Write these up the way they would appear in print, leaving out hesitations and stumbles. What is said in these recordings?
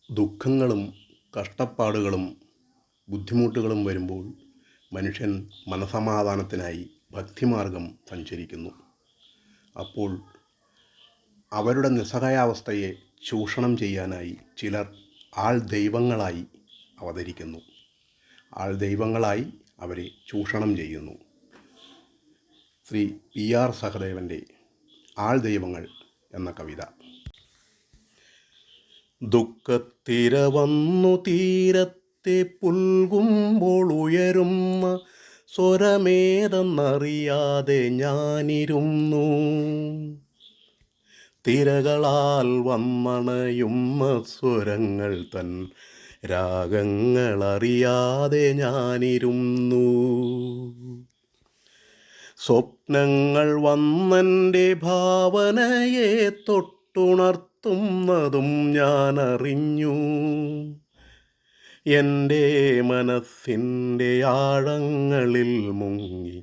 ദുഃഖങ്ങളും കഷ്ടപ്പാടുകളും ബുദ്ധിമുട്ടുകളും വരുമ്പോൾ മനുഷ്യൻ മനസമാധാനത്തിനായി ഭക്തിമാർഗം സഞ്ചരിക്കുന്നു. അപ്പോൾ അവരുടെ നിസ്സഹായാവസ്ഥയെ ചൂഷണം ചെയ്യാനായി ചിലർ ആൾ ദൈവങ്ങളായി അവതരിക്കുന്നു. ആൾ ദൈവങ്ങളായി അവരെ ചൂഷണം ചെയ്യുന്നു. ശ്രീ PR സഹദേവൻ്റെ ആൾ ദൈവങ്ങൾ എന്ന കവിത. ദുഃഖത്തിര വന്നു തീരത്തെ പുൽകുമ്പോൾ ഉയരുന്ന സ്വരമേതെന്നറിയാതെ ഞാനിരുന്നു. തിരകളാൽ വന്നണയുന്ന സ്വരങ്ങൾ തൻ രാഗങ്ങളറിയാതെ ഞാനിരുന്നു. സ്വപ്നങ്ങൾ വന്നെൻ്റെ ഭാവനയെ തൊട്ടുണർത്തുന്നതും ഞാനറിഞ്ഞു. എൻ്റെ മനസ്സിൻ്റെ ആഴങ്ങളിൽ മുങ്ങി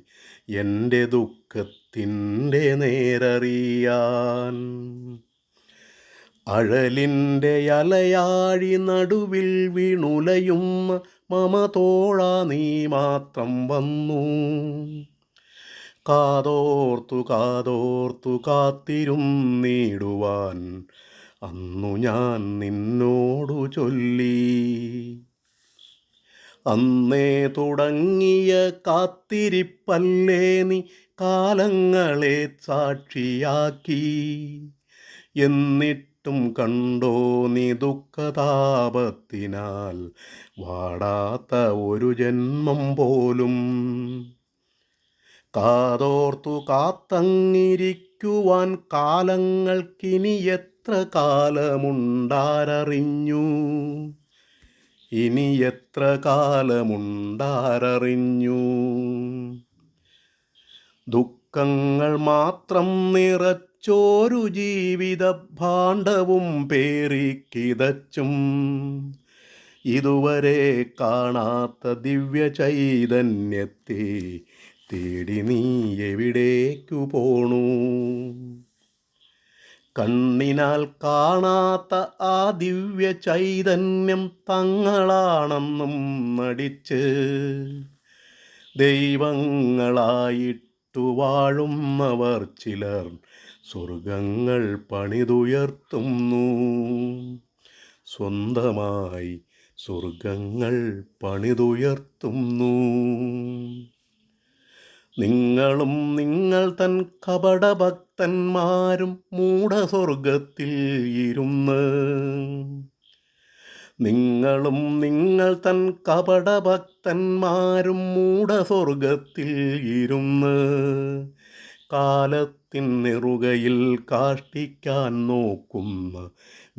എൻ്റെ ദുഃഖത്തിൻ്റെ നേരറിയാൻ. അഴലിൻ്റെ അലയാഴി നടുവിൽ വീണുലയുന്ന മമതോഴ നീ മാത്രം വന്നു. കാതോർത്തു കാതോർത്തു കാത്തിരുന്നിടുവാൻ അന്നു ഞാൻ നിന്നോടു ചൊല്ലി. അന്നേ തുടങ്ങിയ കാത്തിരിപ്പല്ലേ നീ കാലങ്ങളെ സാക്ഷിയാക്കി. എന്നിട്ടും കണ്ടോ നീ ദുഃഖതാപത്തിനാൽ വാടാത്ത ഒരു ജന്മം പോലും. കാതോർത്തു കാത്തങ്ങിരിക്കുവാൻ കാലങ്ങൾക്കിനി എത്ര കാലമുണ്ടാരറിഞ്ഞു. ഇനി എത്ര കാലമുണ്ടാരറിഞ്ഞു. ദുഃഖങ്ങൾ മാത്രം നിറച്ചോരു ജീവിത ഭാണ്ഡവും പേറിക്കിതച്ചും ഇതുവരെ കാണാത്ത ദിവ്യ ചൈതന്യത്തെ തേടി നീ എവിടേക്കു പോണു. കണ്ണിനാൽ കാണാത്ത ആ ദിവ്യ ചൈതന്യം തങ്ങളാണെന്നും നടിച്ച് ദൈവങ്ങളായിട്ടു വാഴുന്നവർ ചിലർ സ്വർഗങ്ങൾ പണിതുയർത്തുന്നു. സ്വന്തമായി സ്വർഗങ്ങൾ പണിതുയർത്തുന്നു. നിങ്ങളും നിങ്ങൾ തൻ കപടഭക്തന്മാരും മൂഢസ്വർഗത്തിൽ ഇരുന്ന്. നിങ്ങളും നിങ്ങൾ തൻ കപടഭക്തന്മാരും മൂഢസ്വർഗത്തിൽ ഇരുന്ന് കാലത്തിൻ നെറുകയിൽ കാഷ്ടിക്കാൻ നോക്കുന്ന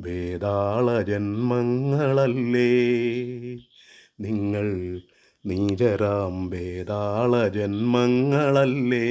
വേതാള ജന്മങ്ങളല്ലേ നിങ്ങൾ. നീചരാം വേതാള ജന്മങ്ങളല്ലേ.